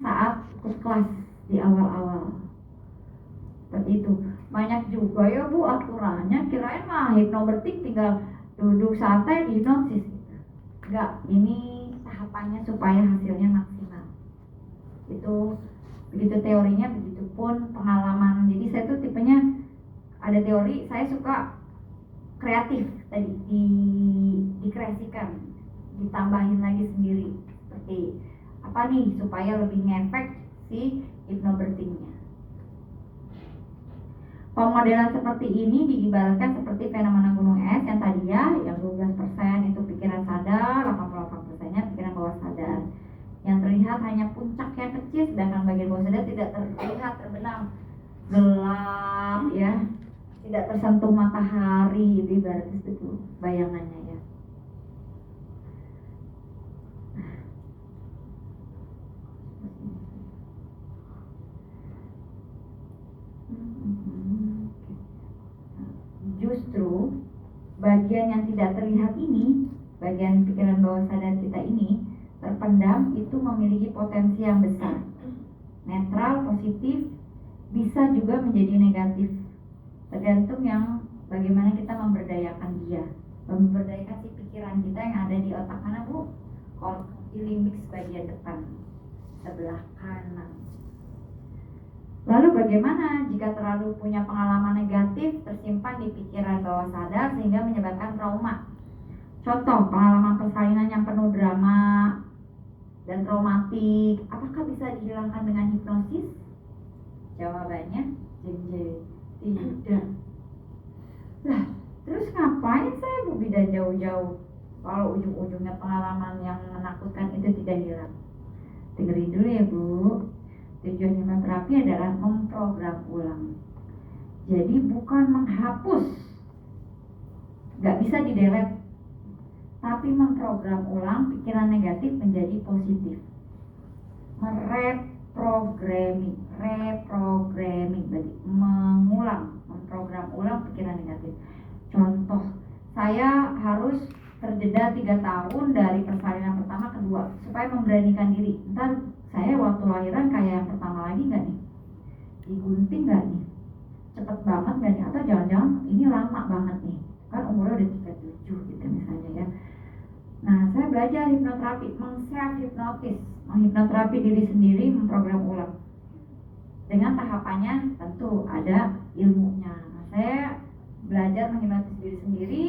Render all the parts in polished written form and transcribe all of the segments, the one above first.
saat ikut kelas di awal-awal. Seperti itu. Banyak juga ya Bu aturannya, kirain mah hipnobirthing tinggal duduk santai di hipnosis. Enggak, ini tahapannya supaya hasilnya maksimal. Itu begitu teorinya, begitu pun pengalaman. Jadi saya tuh tipenya ada teori, saya suka kreatif tadi, dikreasikan, ditambahin lagi sendiri. Seperti apa nih supaya lebih ngefek si hipnobirthingnya. Pemodelan seperti ini diibaratkan seperti fenomena gunung es yang tadi ya, yang 12% itu pikiran sadar, 88%-nya pikiran bawah sadar. Yang terlihat hanya puncak yang kecil, sedangkan bagian bawah sadar tidak terlihat, terbenam, gelap ya, tidak tersentuh matahari, itu ibaratnya itu bayangannya ya. Justru bagian yang tidak terlihat ini, bagian pikiran bawah sadar kita ini terpendam, itu memiliki potensi yang besar, netral, positif, bisa juga menjadi negatif, tergantung yang bagaimana kita memberdayakan dia, memberdayakan si pikiran kita yang ada di otak mana Bu? Korteks limbik bagian depan sebelah kanan. Lalu bagaimana jika terlalu punya pengalaman negatif tersimpan di pikiran bawah sadar sehingga menyebabkan trauma? Contoh, pengalaman persalinan yang penuh drama dan traumatik, apakah bisa dihilangkan dengan hipnosis? Jawabannya, tidak. Lah, terus ngapain saya Bu bidan jauh-jauh kalau ujung-ujungnya pengalaman yang menakutkan itu tidak hilang? Dengerin dulu ya Bu. Tujuan hipnoterapi adalah memprogram ulang. Jadi bukan menghapus, gak bisa di-delete, tapi memprogram ulang pikiran negatif menjadi positif. Reprogramming berarti mengulang, memprogram ulang pikiran negatif. Contoh, saya harus terjeda 3 tahun dari persalinan pertama ke kedua supaya memberanikan diri. Ntar saya waktu lahiran kayak yang pertama lagi gak nih? Digunting gak nih? Cepet banget gak nih? Atau jangan-jangan ini lama banget nih? Kan umurnya udah 37 gitu misalnya ya. Nah, saya belajar hipnoterapi, meng-self-hipnotis, menghipnoterapi diri sendiri, memprogram ulang. Dengan tahapannya tentu ada ilmunya. Nah, saya belajar menghipnotis diri sendiri.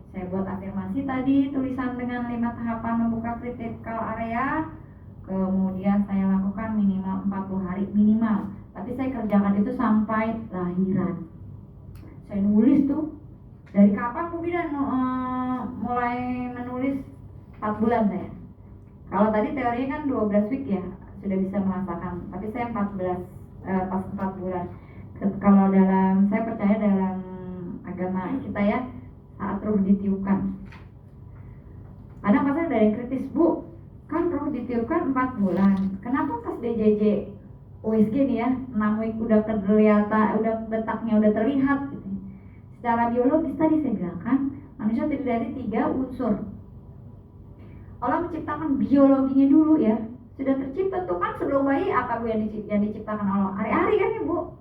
Saya buat afirmasi tadi, tulisan dengan 5 tahapan membuka critical area. Kemudian saya lakukan minimal 40 hari minimal. Tapi saya kerjakan itu sampai lahiran. Saya nulis tuh. Dari kapan Bu Bidan mulai menulis? 4 bulan saya. Kalau tadi teorinya kan 12 week ya, sudah bisa merasakan. Tapi saya 14 pas 4 bulan. Kalau dalam, saya percaya dalam agama kita ya, saat ruh ditiupkan. Kadang pasal ada yang kritis, Bu, kan ruh ditiupkan 4 bulan. Kenapa pas DJJ USG nih ya, 6 week udah kelihatan, udah detaknya udah terlihat gitu. Secara biologis tadi saya bilang kan, manusia terdiri dari 3 unsur. Allah menciptakan biologinya dulu ya. Sudah tercipta tuh kan sebelum bayi apa Bu yang diciptakan Allah? Hari-hari kan ya Bu?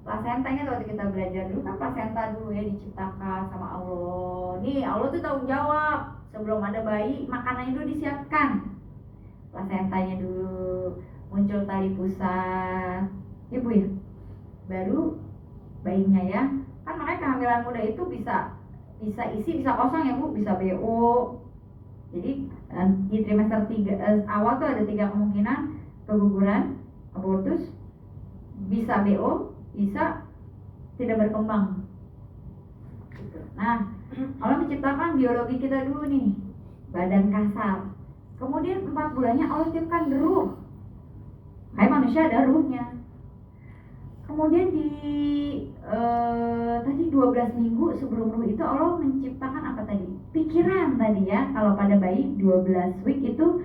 Plasentanya waktu kita belajar dulu kan plasenta dulu ya diciptakan sama Allah. Nih Allah tuh tanggung jawab. Sebelum ada bayi, makanannya dulu disiapkan. Plasentanya dulu, muncul tali pusat. Ya Bu ya? Baru bayinya ya. Kan makanya kehamilan muda itu bisa isi, bisa kosong ya Bu, bisa BO. Jadi di trimester 3 awal tuh ada 3 kemungkinan: keguguran, abortus, bisa BO, bisa tidak berkembang. Nah, Allah menciptakan biologi kita dulu nih, badan kasar. Kemudian 4 bulannya Allah ciptakan ruh. Kayak manusia ada ruhnya. Kemudian di tadi 12 minggu sebelum ruh itu Allah menciptakan apa tadi? Pikiran tadi ya. Kalau pada bayi 12 week itu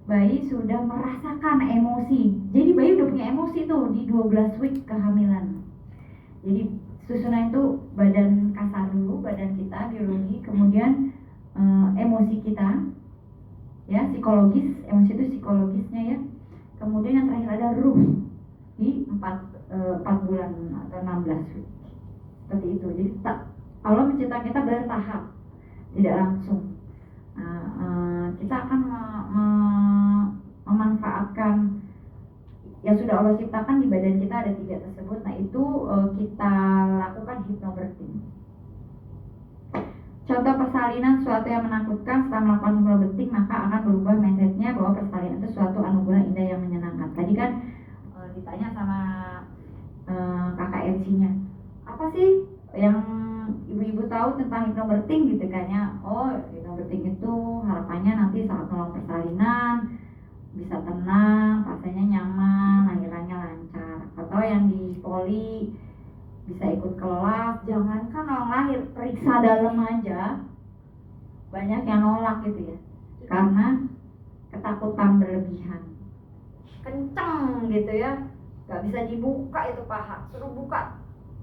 bayi sudah merasakan emosi. Jadi bayi udah punya emosi tuh di 12 week kehamilan. Jadi susunan itu badan kasar dulu, badan kita biologi, kemudian emosi kita ya, psikologis, emosi itu psikologisnya ya. kemudian yang terakhir ada ruh di 4 bulan atau 16 week. Seperti itu. Jadi Allah menciptakan kita bertahap, tidak langsung. Kita akan memanfaatkan yang sudah Allah ciptakan di badan kita, ada 3 tersebut. Nah itu kita lakukan hypnobirthing. Contoh persalinan suatu yang menakutkan, setelah melakukan hypnobirthing maka akan berubah mindsetnya bahwa persalinan itu suatu anugerah indah yang menyenangkan. Tadi kan ditanya sama kakak MC-nya, apa sih yang ibu-ibu tahu tentang hypnobirthing gitu kan ya? Oh, hypnobirthing itu harapannya nanti saat nolong persalinan bisa tenang, pasiennya nyaman, lahirannya lancar. Atau yang di poli bisa ikut kelas. Jangankan orang lahir, periksa dalam aja banyak yang nolak gitu ya, karena ketakutan berlebihan, kenceng gitu ya, gak bisa dibuka itu paha, suruh buka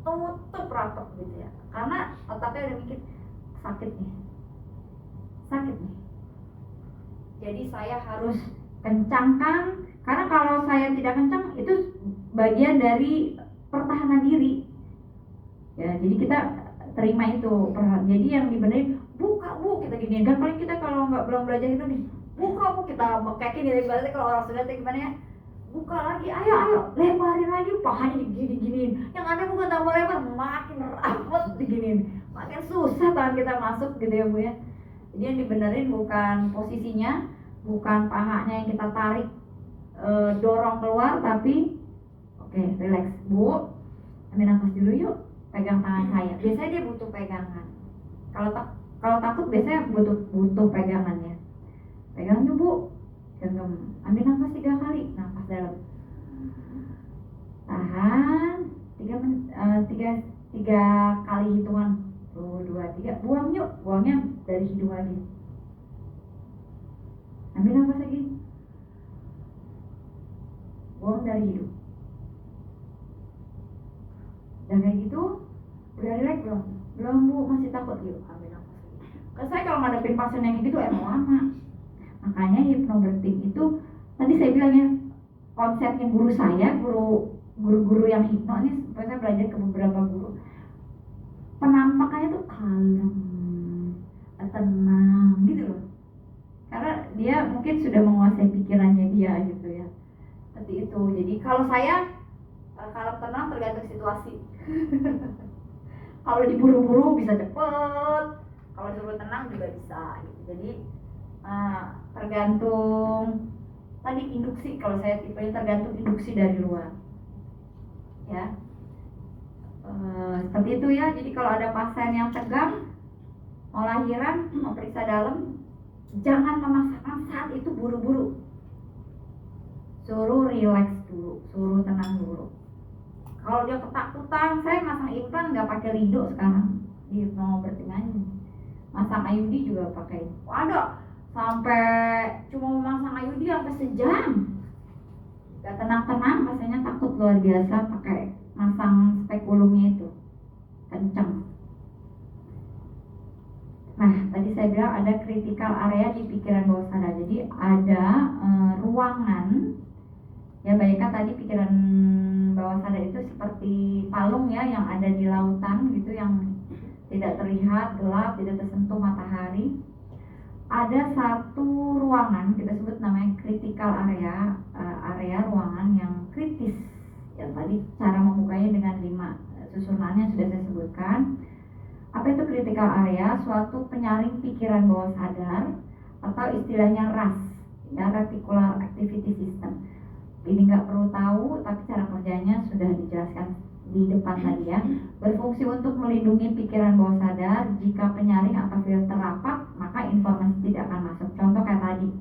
tutup rapat gitu ya, karena otaknya udah mikir sakit nih. Jadi saya harus kencangkan, karena kalau saya tidak kencang itu bagian dari pertahanan diri ya. Jadi kita terima itu. Jadi yang dibenerin, buka bu, kita gini kan. Paling kita kalau belum belajar itu nih, buka bu, kita kayak gini. Berarti kalau orang sudah gimana ya, buka lagi, ayo lebarin lagi, pahanya digini-giniin. Yang ada bukan tambah lebar, makin rapat diginiin, makin susah tangan kita masuk gitu ya bu ya. Jadi yang dibenerin bukan posisinya, bukan pahanya yang kita tarik dorong keluar, tapi oke, relax bu, ambil nafas dulu yuk, pegang tangan saya. Biasanya dia butuh pegangan. Kalau takut biasanya butuh pegangannya. Pegang yuk bu, genggam, ambil nafas 3 kali, nafas dalam, tahan 3 kali hitungan, 1, 2, 3, buang yuk, buangnya dari hidung lagi. Ambil nafas lagi, buang dari hidung. Dan kayak gitu, udah relax belum? Belum bu, masih takut. Yuk ambil nafas lagi. Karena saya kalau ngadepin pasien yang gitu emang lama. Makanya hypnobirthing itu, tadi saya bilang ya, konsepnya guru saya, guru-guru yang hipno ini, saya belajar ke beberapa guru, penampakannya tuh kalem, tenang gitu loh. Karena dia mungkin sudah menguasai pikirannya dia gitu ya. Seperti itu. Jadi kalau saya kalau tenang tergantung situasi. Kalau diburu-buru bisa cepet, kalau disuruh tenang juga bisa gitu. Jadi tergantung tadi induksi. Kalau saya tipenya tergantung induksi dari luar ya. Seperti itu ya. Jadi kalau ada pasien yang tegang, mau lahiran, mau periksa dalam, jangan memaksakan saat itu buru-buru. Suruh relax dulu, suruh tenang dulu. Kalau dia ketakutan, saya masang implan nggak pakai rido sekarang di hypnobirthing aja. Masang IUD juga pakai. Waduh, sampai cuma masang IUD sampai sejam. Gak tenang-tenang, pasiennya takut luar biasa pakai masang spekulumnya itu kenceng. Nah, tadi saya bilang ada critical area di pikiran bawah sadar. Jadi ada ruangan ya, bayangkan tadi pikiran bawah sadar itu seperti palung ya, yang ada di lautan gitu, yang tidak terlihat, gelap, tidak tersentuh matahari. Ada satu ruangan kita sebut namanya critical area, area ruangan yang kritis. Yang tadi cara membukanya dengan 5 susunannya sudah saya sebutkan. Apa itu critical area? Suatu penyaring pikiran bawah sadar, atau istilahnya RAS, ya, Reticular Activity System. Ini nggak perlu tahu, tapi cara kerjanya sudah dijelaskan di depan tadi ya. Berfungsi untuk melindungi pikiran bawah sadar. Jika penyaring atau filter rapat, maka informasi tidak akan masuk. Contoh kayak tadi,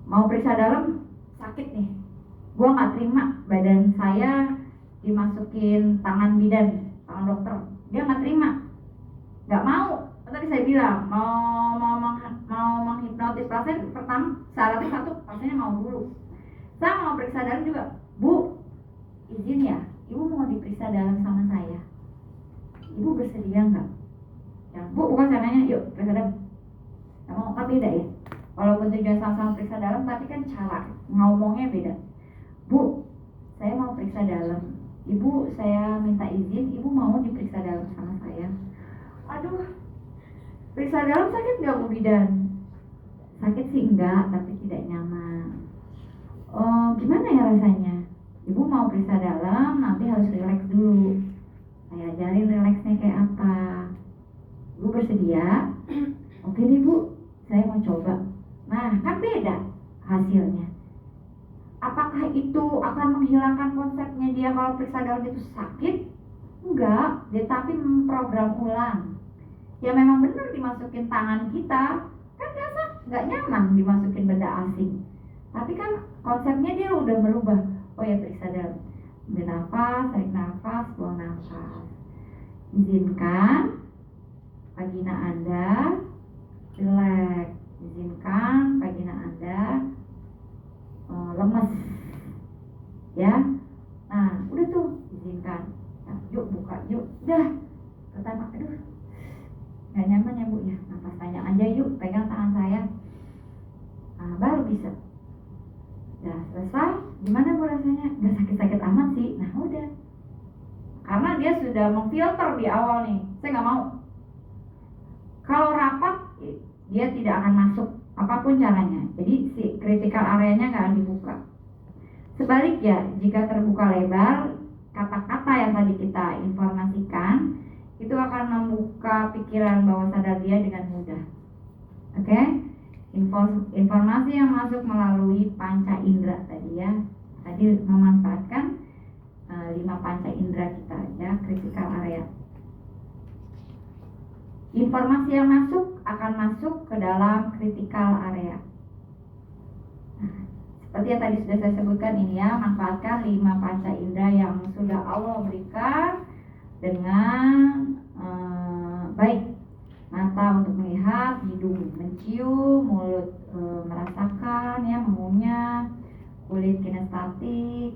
mau periksa dalam, sakit nih, gua nggak terima badan saya dimasukin tangan bidan, tangan dokter. Dia nggak terima, nggak mau. Tadi saya bilang mau menghipnotis pasien, pertama syaratnya satu, pasiennya mau dulu. Saya mau periksa dalam juga, bu, izin ya, ibu mau diperiksa dalam sama saya, ibu bersedia nggak? Ya, bu, bukan saya nanya, yuk periksa dalam. Nggak mau, kan beda ya. Walaupun walaupun tujuan sama-sama periksa dalam, tapi kan cara ngomongnya beda. Bu, saya mau periksa dalam. Ibu, saya minta izin, ibu mau diperiksa dalam sama saya. Aduh, periksa dalam sakit nggak Bu Bidan? Sakit sih enggak, tapi tidak nyaman. Oh, gimana ya rasanya? Ibu mau periksa dalam, nanti harus rileks dulu. Saya ajarin rileksnya kayak apa. Ibu bersedia? Oke deh Bu, saya mau coba. Nah, kan beda hasilnya. Apakah itu akan menghilangkan konsepnya dia kalau periksa dalam itu sakit? Enggak, dia tapi memprogram ulang. Ya memang benar dimasukin tangan kita, kan nggak nyaman dimasukin benda asing. Tapi kan konsepnya dia udah berubah. Oh ya, periksa dalam. Ambil nafas, tarik nafas, buang nafas. Izinkan vagina Anda rileks. Izinkan vagina Anda lemes. Ya. Nah, udah tuh, izinkan. Nah, yuk buka, yuk. Udah. Pertama, aduh, nggak nyaman ya Bu ya. Nafas panjang aja yuk, pegang tangan saya. Nah, baru bisa. Udah selesai, gimana Bu rasanya? Nggak sakit-sakit amat sih. Nah udah, karena dia sudah memfilter di awal nih, saya nggak mau. Kalau rapat, dia tidak akan masuk apapun caranya. Jadi si critical areanya nggak akan dibuka. Sebaliknya, jika terbuka lebar, kata-kata yang tadi kita informasikan itu akan membuka pikiran bawah sadar dia dengan mudah. Oke? Informasi yang masuk melalui panca indera tadi ya. Tadi memanfaatkan 5 panca indera kita ya, critical area. Informasi yang masuk akan masuk ke dalam critical area. Nah, seperti yang tadi sudah saya sebutkan ini ya, manfaatkan 5 panca indera yang sudah Allah berikan dengan baik. Mata untuk melihat, hidung mencium, mulut merasakan ya, mengunyah, kulit kinestetik,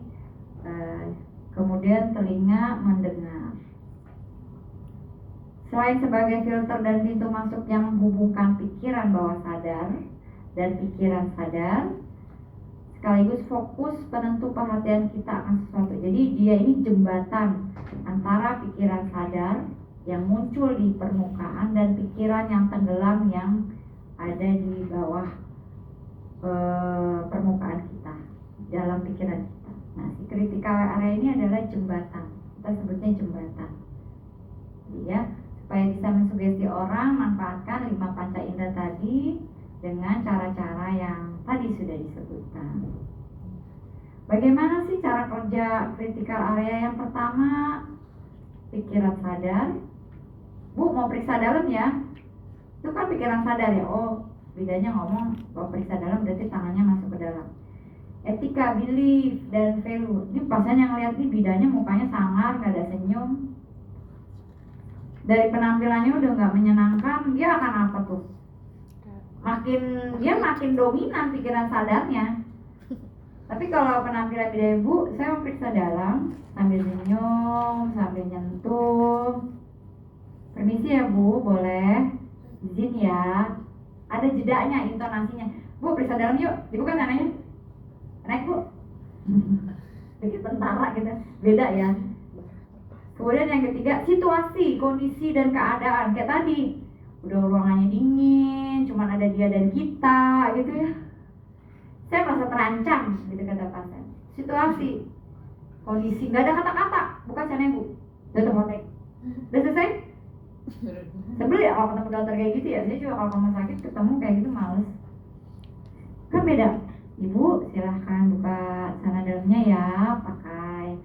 kemudian telinga mendengar. Selain sebagai filter dan pintu masuk yang menghubungkan pikiran bawah sadar dan pikiran sadar, sekaligus fokus penentu perhatian kita akan sesuatu. Jadi dia ini jembatan antara pikiran sadar yang muncul di permukaan dan pikiran yang tenggelam yang ada di bawah permukaan kita, dalam pikiran kita. Nah, si critical area ini adalah jembatan. Kita sebutnya jembatan. Jadi ya, supaya bisa mensugesti orang, manfaatkan 5 panca indera tadi dengan cara-cara yang tadi sudah disebutkan. Bagaimana sih cara kerja critical area? Yang pertama, pikiran sadar. Bu, mau periksa dalam ya? Itu kan pikiran sadar ya. Oh, bedanya ngomong mau periksa dalam berarti tangannya masuk ke dalam. Etika, belief, dan value. Ini pasien yang lihat nih bidanya mukanya sangar, gak ada senyum. Dari penampilannya udah gak menyenangkan, dia akan apa tuh? Makin dominan pikiran sadarnya. Tapi kalau penampilan bidanya, Bu, saya mau periksa dalam, sambil senyum, sambil nyentuh. Permisi ya Bu, boleh? Izin ya. Ada jedanya, intonasinya. Bu, periksa dalam yuk, dibuka sananya. Naik Bu. Bikin tentara gitu, beda ya. Kemudian yang ketiga, situasi, kondisi, dan keadaan. Kayak tadi, udah ruangannya dingin, cuman ada dia dan kita gitu ya. Saya merasa terancam gitu kata pasien. Situasi, kondisi, nggak ada kata-kata, bukan sana Bu. Udah terpotek. Udah selesai? Sebel ya kalau ketemu dokter kayak gitu ya. Saya juga kalau rumah sakit ketemu kayak gitu males. Kan beda. Ibu silahkan buka celana dalamnya ya, pakai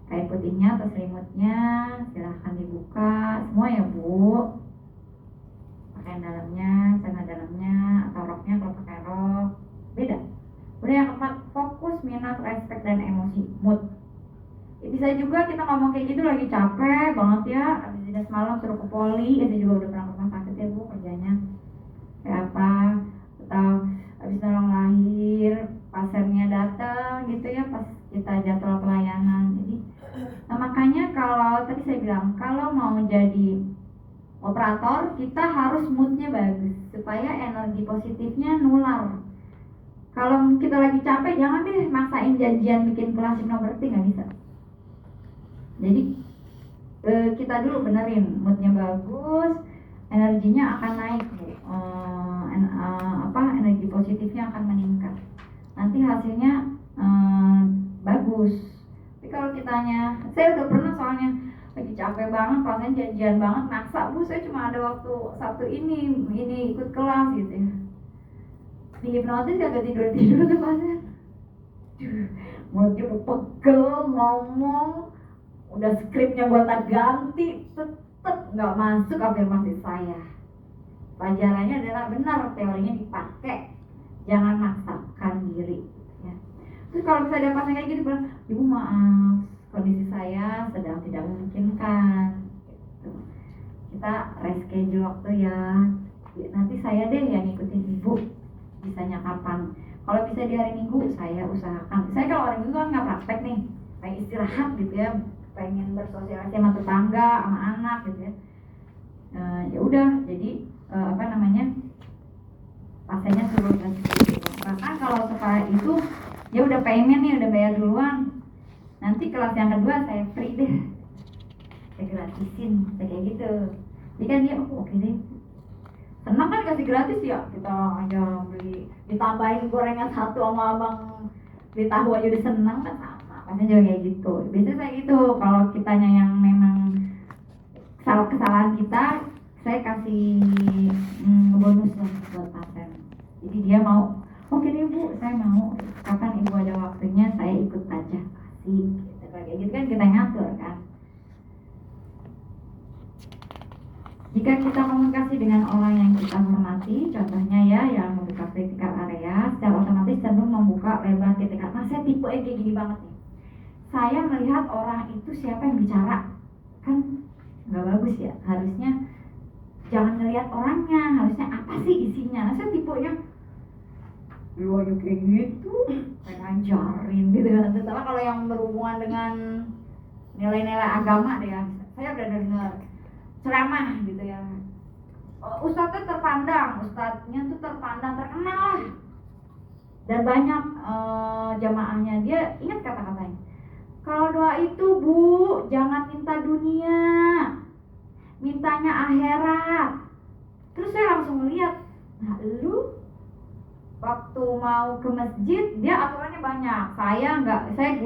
kain putihnya atau selimutnya, silahkan dibuka semua ya Bu. Pakaian dalamnya, celana dalamnya atau roknya kalau pakai rok, beda. Udah yang keempat, fokus, minat, respek, dan emosi, mood. Ya, bisa juga kita ngomong kayak gitu lagi capek banget ya, habis dinas malam suruh ke poli, saya juga udah pernah ke rumah sakit ya Bu kerjanya kayak apa, atau habis nolong lahir, pasiennya datang gitu ya pas kita jadwal pelayanan. Jadi nah makanya kalau tadi saya bilang, kalau mau jadi operator kita harus moodnya bagus supaya energi positifnya nular Kalau kita lagi capek, jangan deh maksain janjian bikin kelas hipnobirthing, nggak bisa. Jadi kita dulu benerin moodnya bagus, energinya akan naik Bu. Energi positifnya akan meningkat, nanti hasilnya bagus. Tapi kalau kitanya, saya udah pernah soalnya lagi capek banget, pasien janjian banget, maksa Bu saya cuma ada waktu Sabtu ini ikut kelas gitu ya, di hipnotis kagak tidur tuh pasien. Mulutnya udah pegel, ngomong, udah skripnya gua tak ganti, tetep nggak masuk afirmasi saya. Pelajarannya adalah benar, teorinya dipakai, jangan maksakan diri ya. Terus kalau misalnya ada pasien kayak gitu bilang, ibu maaf kondisi saya sedang tidak memungkinkan gitu. Kita reschedule waktu ya, nanti saya deh yang ngikutin ibu, bisanya kapan. Kalau bisa di hari Minggu saya usahakan. Saya kalau hari Minggu kan nggak praktek nih, pengen istirahat gitu ya, pengen bersosialisasi sama tetangga, sama anak gitu ya. Ya udah, jadi pasiennya suruh gitu. Bahkan kalau setelah itu dia udah payment nih, udah bayar duluan, nanti kelas yang kedua saya free deh, saya gratisin, kayak gitu. Jadi kan dia oke deh, senang kan kasih gratis ya, kita aja beli, ditambahin gorengan satu sama abang beli tahu aja udah senang kan, sama pastinya juga kayak gitu. Biasanya kayak gitu, kalau kitanya yang memang kesalahan kita, saya kasih bonus lah buat pasien. Jadi dia mau, oke deh Bu, saya mau, kapan ibu ada waktunya saya ikut aja, kasih gitu. Kayak gitu kan kita ngatur kan. Jika kita komunikasi dengan orang yang kita hormati, contohnya ya yang membuka critical area, secara otomatis cenderung membuka lebar critical. Nah saya tipe kayak gini banget nih, saya melihat orang itu siapa yang bicara, kan nggak bagus ya, harusnya jangan ngelihat orangnya, harusnya apa sih isinya. Nah saya tipenya lu aja kayak gitu, saya ngajarin gitu kan. Terutama kalau yang berhubungan dengan nilai-nilai agama deh ya, saya udah dengar ceramah gitu ya, ustadznya terpandang terkenal lah, dan banyak jamaahnya. Dia ingat kata-katanya, kalau doa itu Bu jangan minta dunia, mintanya akhirat. Terus saya langsung melihat, nah lu waktu mau ke masjid dia aturannya banyak, saya enggak, saya